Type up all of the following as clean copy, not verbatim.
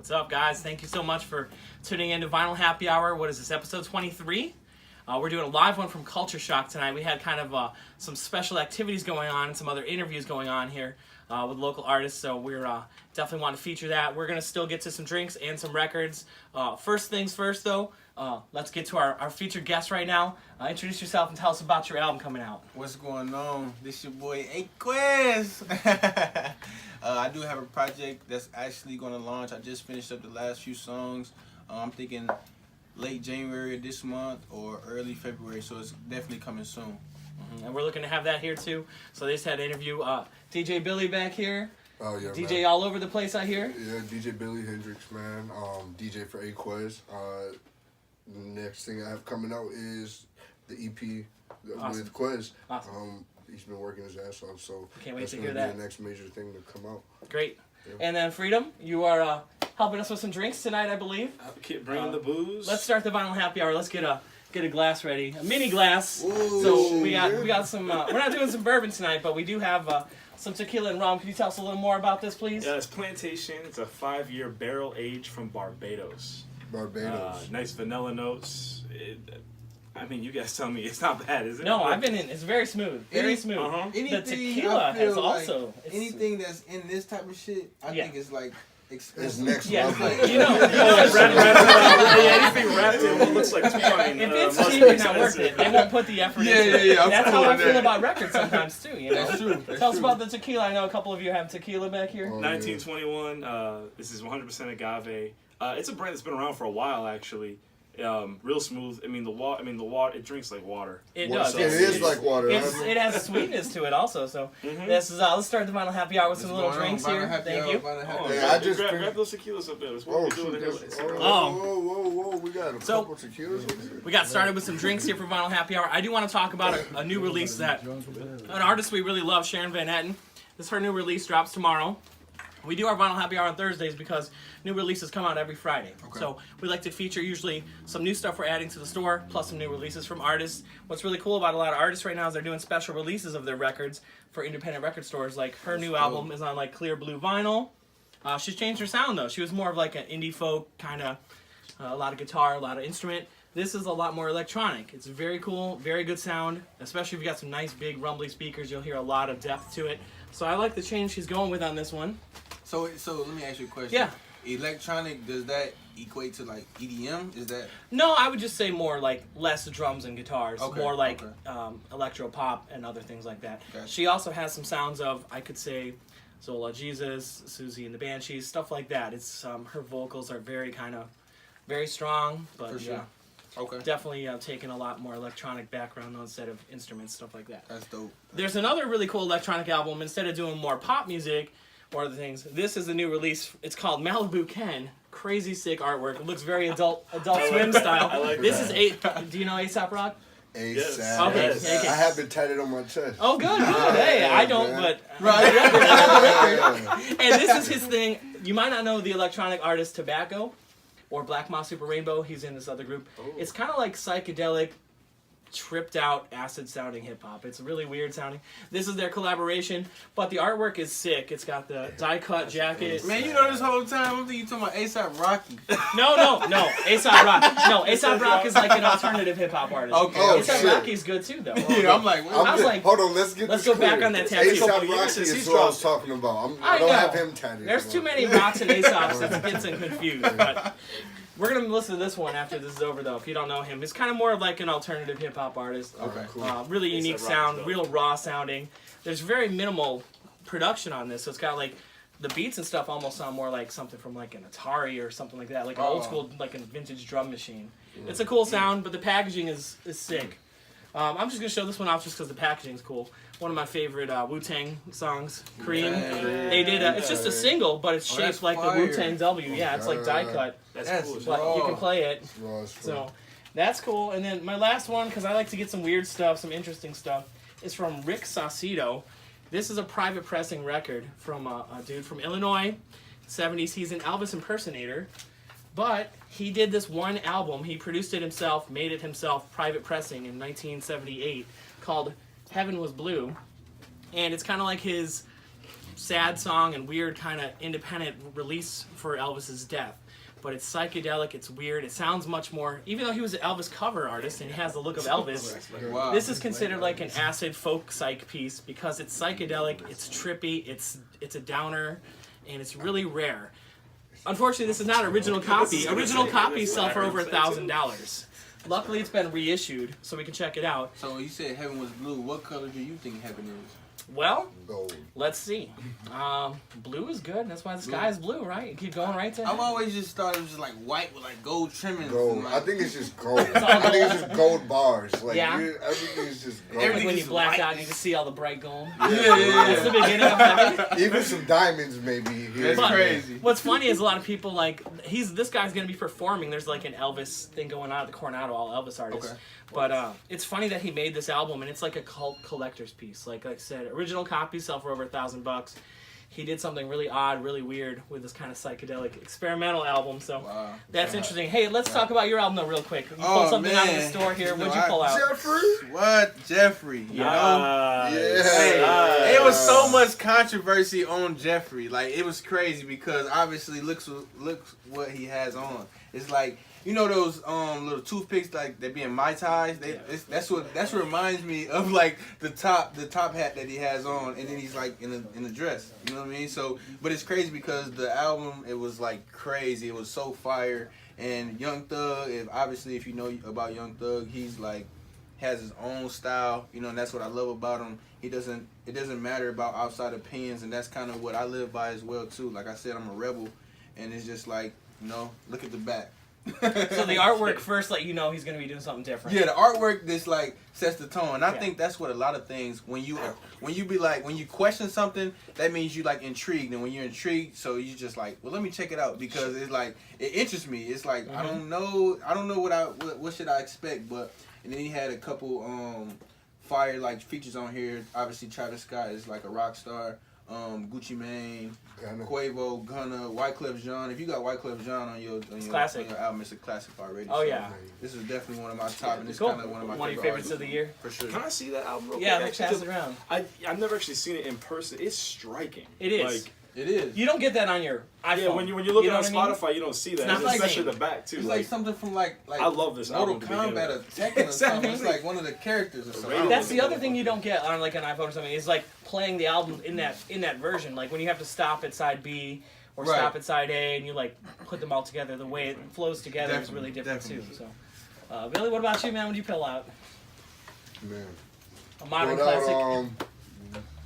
What's up, guys? Thank you so much for tuning in to Vinyl Happy Hour. What is this, episode 23? We're doing a live one from Culture Shock tonight. We had kind of some special activities going on and some other interviews going on here with local artists, so we're definitely want to feature that. We're going to still get to some drinks and some records. First things first, though, let's get to our featured guest right now. Introduce yourself and tell us about your album coming out. What's going on? This your boy Ay Quez. I do have a project that's actually going to launch. I just finished up the last few songs. I'm thinking late January of this month or early February, so it's definitely coming soon. Mm-hmm. And we're looking to have that here too. So they just had an interview. DJ Billy back here. Oh yeah, DJ man. all over the place, I hear. Yeah, DJ Billi Hendrixxx, man. DJ for Ay Quez. The next thing I have coming out is the EP Awesome. with Quez. Awesome. He's been working his ass off, so Can't wait that's to gonna hear be that. the next major thing to come out. Great. Yeah. And then Freedom, you are helping us with some drinks tonight, I believe. Bringing the booze. Let's start the Vinyl Happy Hour. Let's get a glass ready, a mini glass. Ooh, So we got some. We're not doing some bourbon tonight, but we do have some tequila and rum. Can you tell us a little more about this, please? Yeah, it's Plantation. It's a 5-year barrel age from Barbados. Barbados. Nice vanilla notes. I mean, you guys tell me it's not bad, is it? No, I've been in. It's very smooth. Very smooth. Uh-huh. The tequila I feel has like also. anything that's in this type of shit, I Yeah. think it's like It's expensive. next Yeah, level. you know, Anything wrapped in what looks like twine. if it's must cheap, be it's not worth it. They won't put the effort into it. Yeah, I'm That's how I feeling feel that. about records sometimes too. You know. That's true. That's Tell us true. about the tequila. I know a couple of you have tequila back here. Oh, yeah. 1921. This is 100% agave. It's a brand that's been around for a while, actually. Real smooth. I mean, the water. It drinks like water. It Well, does. It is like water. It has a sweetness to it also. So this is let's start the Vinyl Happy Hour with some What's little going on? drinks Vinyl here. Happy Thank hour, you. vinyl happy Oh, hour. Yeah, I just grab those tequilas up there. That's what Oh, we're shoot, doing here. that's, Oh. whoa, we got a So- couple tequilas over here. We got started with some drinks here for Vinyl Happy Hour. I do want to talk about a new release that an artist we really love, Sharon Van Etten. This her new release drops tomorrow. We do our Vinyl Happy Hour on Thursdays because new releases come out every Friday. Okay. So we like to feature usually some new stuff we're adding to the store, plus some new releases from artists. What's really cool about a lot of artists right now is they're doing special releases of their records for independent record stores. Like her new album is on like clear blue vinyl. She's changed her sound though. She was more of like an indie folk kind of, a lot of guitar, a lot of instrument. This is a lot more electronic. It's very cool, very good sound, especially if you got some nice big rumbly speakers. You'll hear a lot of depth to it. So I like the change she's going with on this one. So let me ask you a question. Yeah. Electronic, does that equate to like EDM? Is that No, I would just say more like less drums and guitars, Okay, more like okay. electro pop and other things like that. Gotcha. She also has some sounds of, I could say, Zola Jesus, Susie and the Banshees, stuff like that. It's her vocals are very very strong, but for sure? yeah, Okay. definitely taking a lot more electronic background instead of instruments, stuff like that. That's dope. There's another really cool electronic album. Instead of doing more pop music or other things, this is a new release. It's called Malibu Ken. Crazy sick artwork. It looks very adult Swim style. I like This that. is do you know Aesop Rock? ASAP. Yes. Okay, Yes. okay. I have it tatted on my chest. Oh, good. Hey, Yeah, I don't, man. but Right. and this is his thing. You might not know the electronic artist Tobacco or Black Moss Super Rainbow. He's in this other group. It's kind of like psychedelic, tripped out, acid sounding hip hop. It's really weird sounding. This is their collaboration, but the artwork is sick. It's got the die cut jacket. Man, you know this whole time I'm thinking you talking about Aesop Rocky. No. Aesop Rock. No, Aesop Rock is like an alternative hip hop artist. Okay. Oh, Aesop shit. Rocky's good too, though. Yeah, I'm like, I was like, hold on, let's let's this go back clear. on that tattoo. A$AP Couple years Rocky since is he's what I was dropped. talking about. I I don't know. have him tatted. There's too many Rocks and Aesops that gets him confused. But we're gonna listen to this one after this is over, though. If you don't know him, he's kind of more of like an alternative hip hop artist. Okay. Cool. Really A$AP unique Rock's sound, dope. real raw sounding. There's very minimal production on this, so it's got like the beats and stuff almost sound more like something from like an Atari or something like that, like an old school, like a vintage drum machine. It's a cool sound, but the packaging is sick. I'm just gonna show this one off just because the packaging's cool. One of my favorite Wu-Tang songs, C.R.E.A.M. Wu-Tang. They did. It's just a single, but it's Oh, shaped that's like fire. the Wu-Tang W. Yeah, it's like die cut, That's That's cool. as but hell. you can play it. Raw as fuck. So that's cool. And then my last one, because I like to get some weird stuff, some interesting stuff, is from Rick Saucedo. This is a private pressing record from a dude from Illinois, 70s. He's an Elvis impersonator, but he did this one album. He produced it himself, made it himself, private pressing in 1978, called Heaven Was Blue. And it's kind of like his sad song and weird kind of independent release for Elvis's death. But it's psychedelic, it's weird, it sounds much more, even though he was an Elvis cover artist and he has the look of Elvis, Wow. this is considered like an acid folk psych piece because it's psychedelic, it's trippy, it's a downer, and it's really rare. Unfortunately, this is not an original copy. Original copies sell for over $1,000. Luckily, it's been reissued, so we can check it out. So you said heaven was blue. What color do you think heaven is? Well, Gold. let's see. Blue is good. That's why the sky is blue, right? You keep going right to I've always just thought it was just like white with like gold trimmings. Gold. and, I like, think it's just gold. I think it's just gold bars. Like, Yeah. everything is just gold. like when you is black white. out, you can see all the bright gold. yeah. That's the beginning of heaven. Even some diamonds, maybe. Here. That's But crazy. what's funny is a lot of people like this guy's gonna be performing. There's like an Elvis thing going on at the Coronado, all Elvis artists. Okay. But it's funny that he made this album and it's like a cult collector's piece. Like I said, original copies sell for over $1,000. He did something really odd, really weird with this kind of psychedelic experimental album. So Wow. that's interesting. Hey, let's talk about your album though, real quick. You pulled Oh, something out of the man. store here. You know, What'd you pull out? Jeffrey? What? Jeffrey. You know? Nice. Yeah. Hey, it was so much controversy on Jeffrey. Like, it was crazy because obviously look what he has on. It's like, you know those little toothpicks like they be in Mai Tais? That's what reminds me of like the top hat that he has on, and then he's like in a dress. You know what I mean? So, but it's crazy because the album, it was like crazy. It was so fire. And Young Thug, if you know about Young Thug, he's like has his own style, you know, and that's what I love about him. It doesn't matter about outside opinions, and that's kind of what I live by as well too. Like I said, I'm a rebel, and it's just like, you know, look at the back. So the artwork first let you know he's going to be doing something different. Yeah, the artwork just like sets the tone. And I Yeah. think that's what a lot of things, when you question something, that means you like intrigued, and when you're intrigued, so you just like, well, let me check it out because it's like it interests me. It's like I don't know what should I expect, but and then he had a couple fire like features on here. Obviously Travis Scott is like a rock star. Gucci Mane, Gunna. Quavo, Gunna, Wyclef Jean. If you got Wyclef Jean on your classic. album, it's a classic already. Oh, So yeah. This is definitely one of my top, and it's Cool. kind of one of my One of your favorites of the year. for sure. Can I see that album real Yeah, quick? let's pass it around. I've never actually seen it in person. It's striking. It is. Like, It is. You don't get that on your iPhone. yeah, when you look know on what I mean? Spotify, you don't see that, not like especially Zane. the back too. It's like something from like I love this Mortal album to begin Kombat or with. Tekken or something. It's Exactly. like one of the characters or something. That's the other thing you don't get on like an iPhone or something. Is like playing the album in that version. Like when you have to stop at side B or Right. stop at side A, and you like put them all together. The way it flows together is really different Definitely. too. So, Billy, what about you, man? What did you pull out? Man. A modern Pulled out, classic.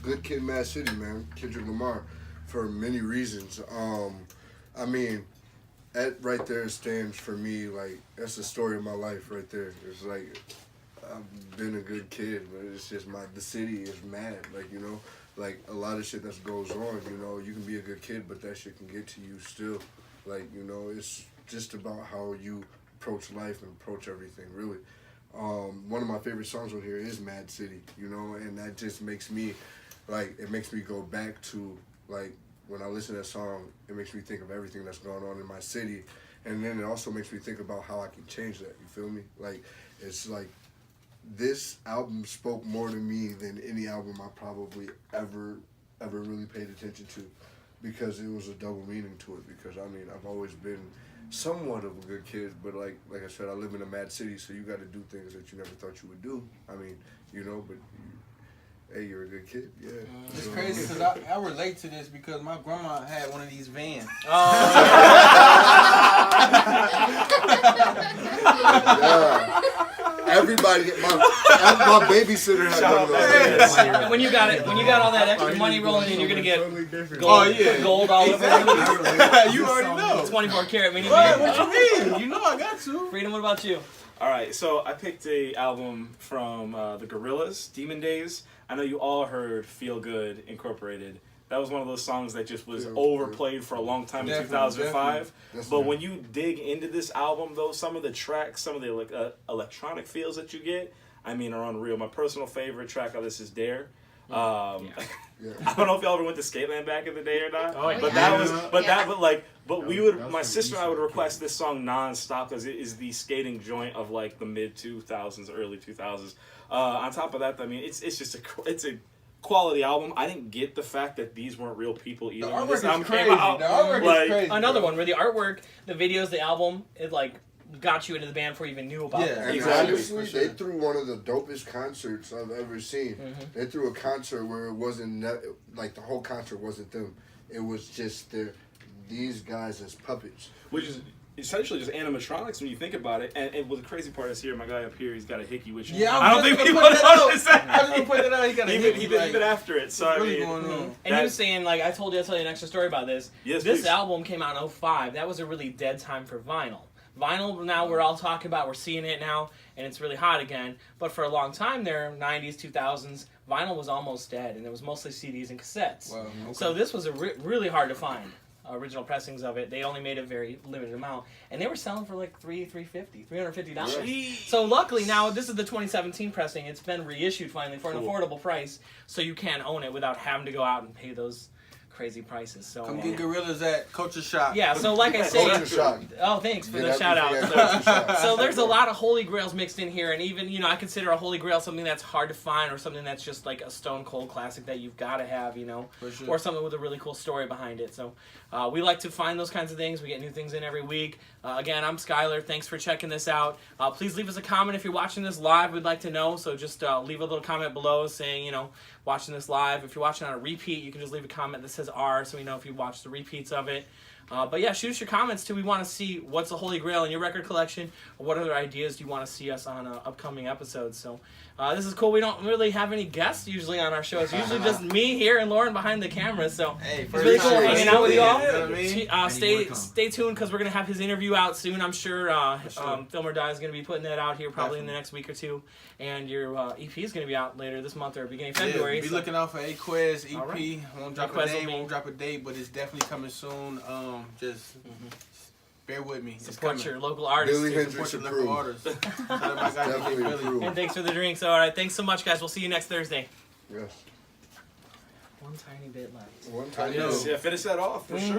Good Kid, M.A.A.d City, man. Kendrick Lamar, for many reasons. I mean, that right there stands for me. Like, that's the story of my life right there. It's like, I've been a good kid, but it's just the city is mad. Like, you know, like a lot of shit that goes on, you know, you can be a good kid, but that shit can get to you still. Like, you know, it's just about how you approach life and approach everything, really. One of my favorite songs on here is M.A.A.d City, you know, and that just makes me, like, it makes me go back to, like, when I listen to that song, it makes me think of everything that's going on in my city. And then it also makes me think about how I can change that, you feel me? Like, it's like, this album spoke more to me than any album I probably ever really paid attention to, because it was a double meaning to it. Because I mean, I've always been somewhat of a good kid, but like I said, I live in a mad city, so you got to do things that you never thought you would do. I mean, you know, but hey, you're a good kid, yeah. It's crazy because I relate to this because my grandma had one of these vans. Yeah. Everybody, my babysitter had one of those. And when you got all that extra money rolling in, you're gonna get gold, Oh, yeah. gold all over You already know. 24 karat mini. What you mean? You know I got to. Freedom, what about you? All right, so I picked a album from the Gorillaz, Demon Days. I know you all heard "Feel Good" Incorporated. That was one of those songs that just was overplayed for a long time in Definitely, 2005. That's But right. when you dig into this album, though, some of the tracks, some of the electronic feels that you get, I mean, are unreal. My personal favorite track of this is "Dare." I don't know if y'all ever went to Skateland back in the day or not. Oh, yeah. But that was, Yeah. we would. My sister and I would request this song nonstop because it is the skating joint of like the mid 2000s, early 2000s. On top of that, I mean, it's just it's a quality album. I didn't get the fact that these weren't real people either. The when artwork this is album crazy. came out. The artwork Like, is crazy. Another bro. one where the artwork, the videos, the album, it like got you into the band before you even knew about Yeah, it. And Exactly. honestly, For sure. they threw one of the dopest concerts I've ever seen. Mm-hmm. They threw a concert where it wasn't like the whole concert wasn't them. It was just these guys as puppets. which is essentially just animatronics when you think about it. And well, the crazy part is here, my guy up here, he's got a hickey, which Yeah, I don't think people put that out. notice I was that. gonna put that out. He got a Even after it. So I really mean, going on? And That- he was saying, like, I'll tell you an extra story about this. Yes, This please. album came out in 2005. That was a really dead time for vinyl. Vinyl, now we're all talking about, we're seeing it now, and it's really hot again. But for a long time there, 90s, 2000s, vinyl was almost dead, and it was mostly CDs and cassettes. Wow, okay. So this was a really hard to find. Original pressings of it. They only made a very limited amount, and they were selling for like $350. Yeah. So luckily now this is the 2017 pressing. It's been reissued finally for an affordable price, so you can own it without having to go out and pay those crazy prices. So Come get Gorillaz at Culture Shock. yeah. So like I say, Culture Shock. oh thanks for Get the up shout before out. you have Culture Shock. So there's a lot of holy grails mixed in here, and even, you know, I consider a holy grail something that's hard to find, or something that's just like a stone cold classic that you've got to have, you know, For sure. or something with a really cool story behind it. So we like to find those kinds of things. We get new things in every week. Again, I'm Skylar. Thanks for checking this out. Please leave us a comment if you're watching this live. We'd like to know. So just leave a little comment below saying, you know, watching this live. If you're watching on a repeat, you can just leave a comment that says R, so we know if you watch the repeats of it. But yeah, shoot us your comments too. We want to see what's the holy grail in your record collection, or what other ideas do you want to see us on upcoming episodes. So this is cool. We don't really have any guests usually on our show. It's usually just me here and Lauren behind the camera. So Hey, it's first really cool time. hanging out with you all. You know what I mean? Stay tuned, because we're gonna have his interview out soon. I'm sure Film or Die is gonna be putting that out here probably in the next week or two, and your EP is gonna be out later this month or beginning of February. Yeah, be so- looking out for Ay Quez EP. All right. Won't drop Ay Quez a will name, be- won't drop a date, but it's definitely coming soon. Just bear with me. It's Support coming. your local artists. Billi too. Hendrixxx Support your local approved. artists. Shout out my guy, Definitely Billy. approved. And thanks for the drinks. All right, thanks so much, guys. We'll see you next Thursday. Yes. One tiny bit left. One time. Adios. Yeah, finish that off for sure.